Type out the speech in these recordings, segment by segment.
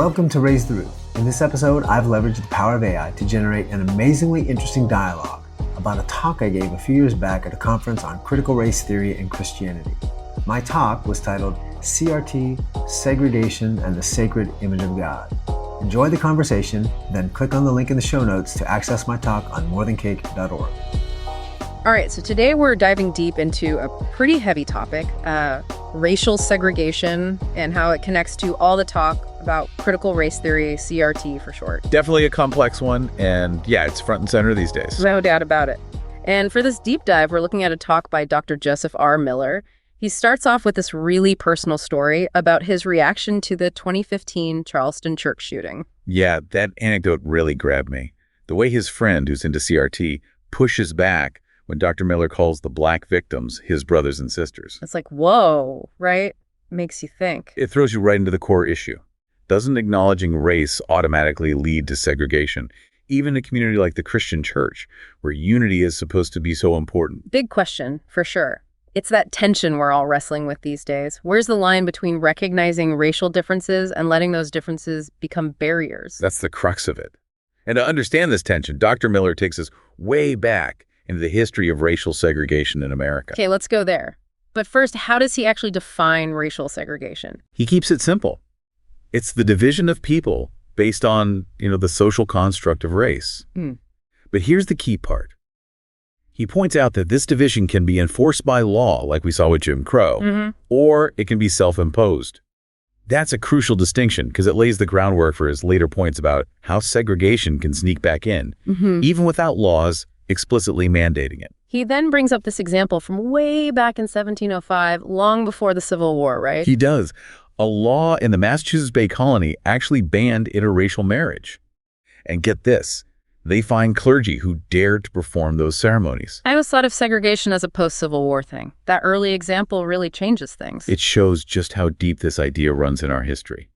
Welcome to Raise the Roof. In this episode, I've leveraged the power of AI to generate an amazingly interesting dialogue about a talk I gave a few years back at a conference on critical race theory and Christianity. My talk was titled CRT, Segregation, and the Sacred Image of God. Enjoy the conversation, then click on the link in the show notes to access my talk on morethancake.org. All right, so today we're diving deep into a pretty heavy topic, racial segregation, and how it connects to all the talk about critical race theory, CRT for short. Definitely a complex one, and yeah, it's front and center these days. No doubt about it. And for this deep dive, we're looking at a talk by Dr. Joseph R. Miller. He starts off with this really personal story about his reaction to the 2015 Charleston church shooting. Yeah, that anecdote really grabbed me. The way his friend, who's into CRT, pushes back when Dr. Miller calls the black victims his brothers and sisters. It's like, whoa, right? Makes you think. It throws you right into the core issue. Doesn't acknowledging race automatically lead to segregation, even in a community like the Christian church, where unity is supposed to be so important? Big question, for sure. It's that tension we're all wrestling with these days. Where's the line between recognizing racial differences and letting those differences become barriers? That's the crux of it. And to understand this tension, Dr. Miller takes us way back into the history of racial segregation in America. Okay, let's go there. But first, how does he actually define racial segregation? He keeps it simple. It's the division of people based on, the social construct of race. But here's the key part. He points out that this division can be enforced by law, like we saw with Jim Crow, or it can be self-imposed. That's a crucial distinction because it lays the groundwork for his later points about how segregation can sneak back in, even without laws explicitly mandating it. He then brings up this example from way back in 1705, long before the Civil War, right? He does. A law in the Massachusetts Bay Colony actually banned interracial marriage. And get this, they fined clergy who dared to perform those ceremonies. I always thought of segregation as a post-Civil War thing. That early example really changes things. It shows just how deep this idea runs in our history.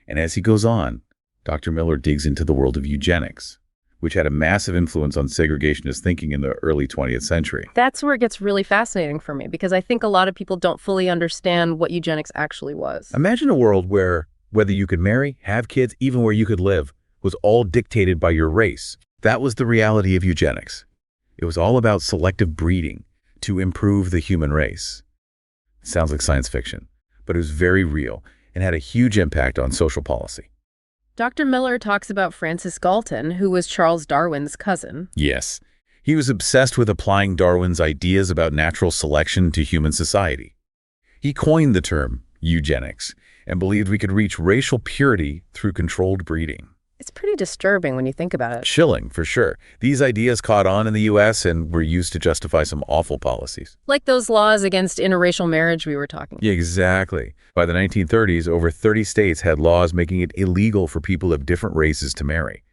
And as he goes on, Dr. Miller digs into the world of eugenics, which had a massive influence on segregationist thinking in the early 20th century. That's where it gets really fascinating for me, because I think a lot of people don't fully understand what eugenics actually was. Imagine a world where whether you could marry, have kids, even where you could live, was all dictated by your race. That was the reality of eugenics. It was all about selective breeding to improve the human race. It sounds like science fiction, but it was very real and had a huge impact on social policy. Dr. Miller talks about Francis Galton, who was Charles Darwin's cousin. Yes, he was obsessed with applying Darwin's ideas about natural selection to human society. He coined the term eugenics and believed we could reach racial purity through controlled breeding. It's pretty disturbing when you think about it. Chilling, for sure. These ideas caught on in the U.S. and were used to justify some awful policies. Like those laws against interracial marriage we were talking about. Yeah, exactly. By the 1930s, over 30 states had laws making it illegal for people of different races to marry.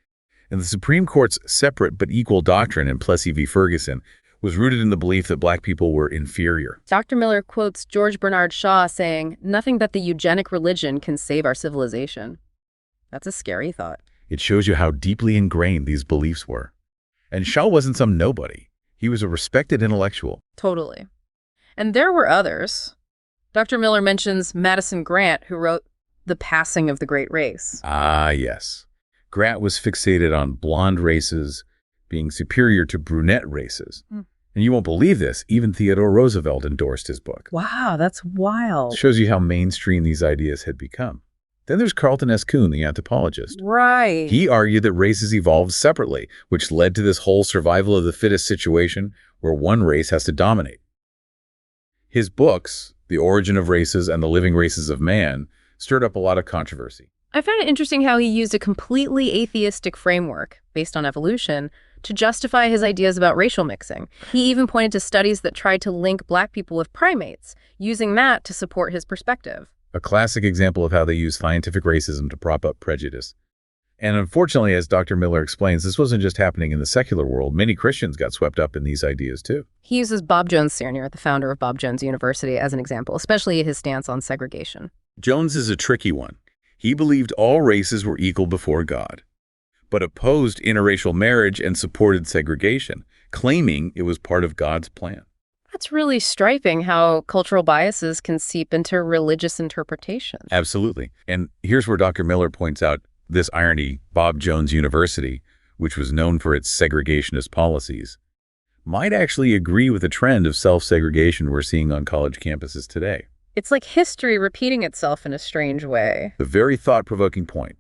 And the Supreme Court's separate but equal doctrine in Plessy v. Ferguson was rooted in the belief that black people were inferior. Dr. Miller quotes George Bernard Shaw saying, "Nothing but the eugenic religion can save our civilization." That's a scary thought. It shows you how deeply ingrained these beliefs were. And Shaw wasn't some nobody. He was a respected intellectual. Totally. And there were others. Dr. Miller mentions Madison Grant, who wrote The Passing of the Great Race. Ah, yes. Grant was fixated on blonde races being superior to brunette races. And you won't believe this, even Theodore Roosevelt endorsed his book. Wow, that's wild. It shows you how mainstream these ideas had become. Then there's Carlton S. Kuhn, the anthropologist. Right. He argued that races evolved separately, which led to this whole survival of the fittest situation where one race has to dominate. His books, The Origin of Races and the Living Races of Man, stirred up a lot of controversy. I found it interesting how he used a completely atheistic framework, based on evolution, to justify his ideas about racial mixing. He even pointed to studies that tried to link black people with primates, using that to support his perspective. A classic example of how they use scientific racism to prop up prejudice. And unfortunately, as Dr. Miller explains, this wasn't just happening in the secular world. Many Christians got swept up in these ideas too. He uses Bob Jones Sr., the founder of Bob Jones University, as an example, especially his stance on segregation. Jones is a tricky one. He believed all races were equal before God, but opposed interracial marriage and supported segregation, claiming it was part of God's plan. That's really striking how cultural biases can seep into religious interpretations. Absolutely. And here's where Dr. Miller points out this irony. Bob Jones University, which was known for its segregationist policies, might actually agree with the trend of self-segregation we're seeing on college campuses today. It's like history repeating itself in a strange way. The very thought-provoking point.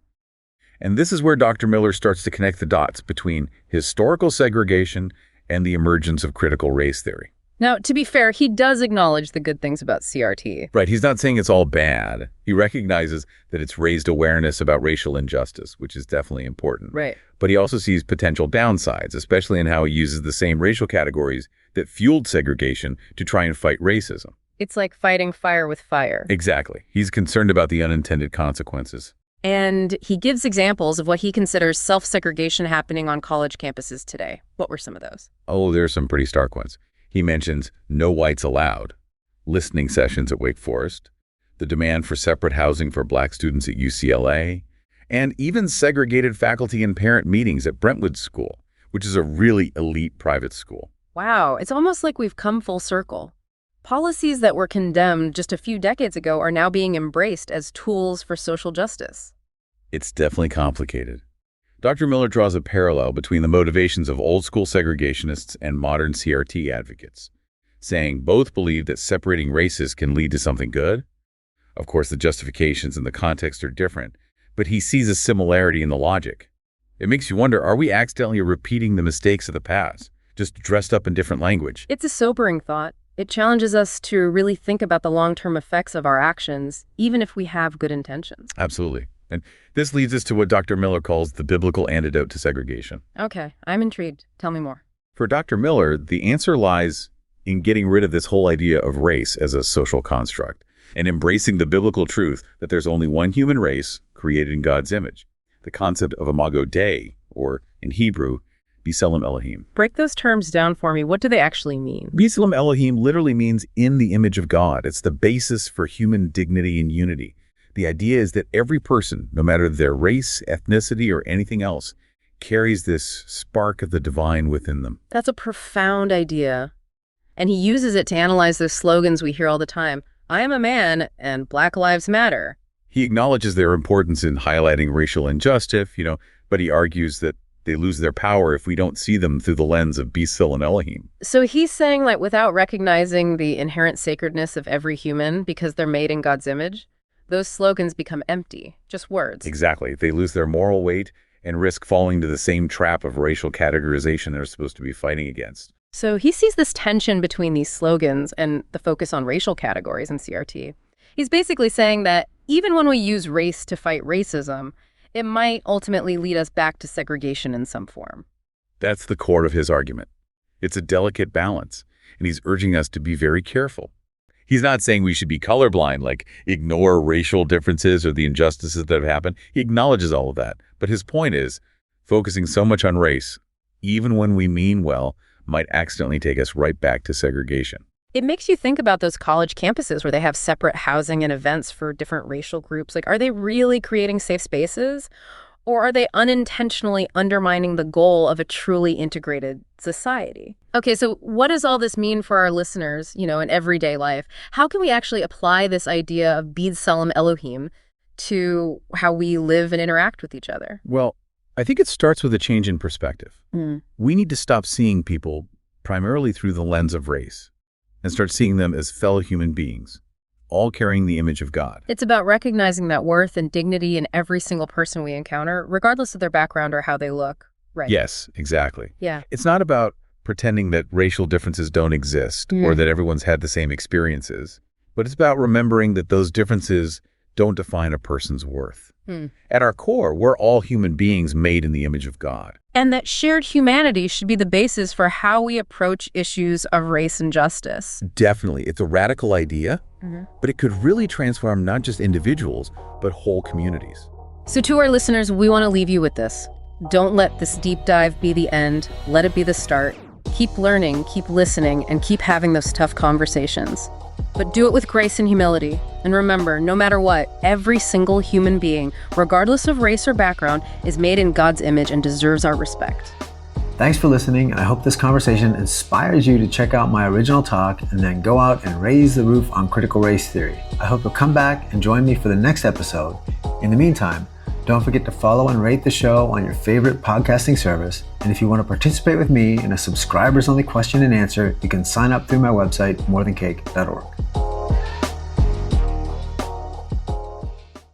And this is where Dr. Miller starts to connect the dots between historical segregation and the emergence of critical race theory. Now, to be fair, he does acknowledge the good things about CRT. Right, he's not saying it's all bad. He recognizes that it's raised awareness about racial injustice, which is definitely important. Right. But he also sees potential downsides, especially in how he uses the same racial categories that fueled segregation to try and fight racism. It's like fighting fire with fire. Exactly. He's concerned about the unintended consequences. And he gives examples of what he considers self-segregation happening on college campuses today. What were some of those? Oh, there's some pretty stark ones. He mentions no whites allowed, listening sessions at Wake Forest, the demand for separate housing for black students at UCLA, and even segregated faculty and parent meetings at Brentwood School, which is a really elite private school. Wow, it's almost like we've come full circle. Policies that were condemned just a few decades ago are now being embraced as tools for social justice. It's definitely complicated. Dr. Miller draws a parallel between the motivations of old-school segregationists and modern CRT advocates, saying both believe that separating races can lead to something good. Of course, the justifications and the context are different, but he sees a similarity in the logic. It makes you wonder, are we accidentally repeating the mistakes of the past, just dressed up in different language? It's a sobering thought. It challenges us to really think about the long-term effects of our actions, even if we have good intentions. Absolutely. And this leads us to what Dr. Miller calls the biblical antidote to segregation. Okay, I'm intrigued. Tell me more. For Dr. Miller, the answer lies in getting rid of this whole idea of race as a social construct and embracing the biblical truth that there's only one human race created in God's image. The concept of imago Dei, or in Hebrew, B'Tselem Elohim. Break those terms down for me. What do they actually mean? B'Tselem Elohim literally means in the image of God. It's the basis for human dignity and unity. The idea is that every person, no matter their race, ethnicity, or anything else, carries this spark of the divine within them. That's a profound idea. And he uses it to analyze those slogans we hear all the time. I am a man, and Black Lives Matter. He acknowledges their importance in highlighting racial injustice, but he argues that they lose their power if we don't see them through the lens of B'Tselem Elohim. So he's saying, like, without recognizing the inherent sacredness of every human because they're made in God's image, those slogans become empty, just words. Exactly. They lose their moral weight and risk falling to the same trap of racial categorization they're supposed to be fighting against. So he sees this tension between these slogans and the focus on racial categories in CRT. He's basically saying that even when we use race to fight racism, it might ultimately lead us back to segregation in some form. That's the core of his argument. It's a delicate balance, and he's urging us to be very careful. He's not saying we should be colorblind, like ignore racial differences or the injustices that have happened. He acknowledges all of that. But his point is, focusing so much on race, even when we mean well, might accidentally take us right back to segregation. It makes you think about those college campuses where they have separate housing and events for different racial groups. Like, are they really creating safe spaces? Or are they unintentionally undermining the goal of a truly integrated society? Okay, so what does all this mean for our listeners, in everyday life? How can we actually apply this idea of B'Tselem Elohim to how we live and interact with each other? Well, I think it starts with a change in perspective. We need to stop seeing people primarily through the lens of race and start seeing them as fellow human beings, all carrying the image of God. It's about recognizing that worth and dignity in every single person we encounter, regardless of their background or how they look. Right. Yes, exactly. Yeah. It's not about pretending that racial differences don't exist or that everyone's had the same experiences, but it's about remembering that those differences don't define a person's worth. At our core, we're all human beings made in the image of God. And that shared humanity should be the basis for how we approach issues of race and justice. Definitely. It's a radical idea, but it could really transform not just individuals, but whole communities. So to our listeners, we want to leave you with this. Don't let this deep dive be the end. Let it be the start. Keep learning, keep listening, and keep having those tough conversations. But do it with grace and humility. And remember, no matter what, every single human being, regardless of race or background, is made in God's image and deserves our respect. Thanks for listening, and I hope this conversation inspires you to check out my original talk and then go out and raise the roof on critical race theory. I hope you'll come back and join me for the next episode. In the meantime, don't forget to follow and rate the show on your favorite podcasting service. And if you want to participate with me in a subscribers-only question and answer, you can sign up through my website, morethancake.org.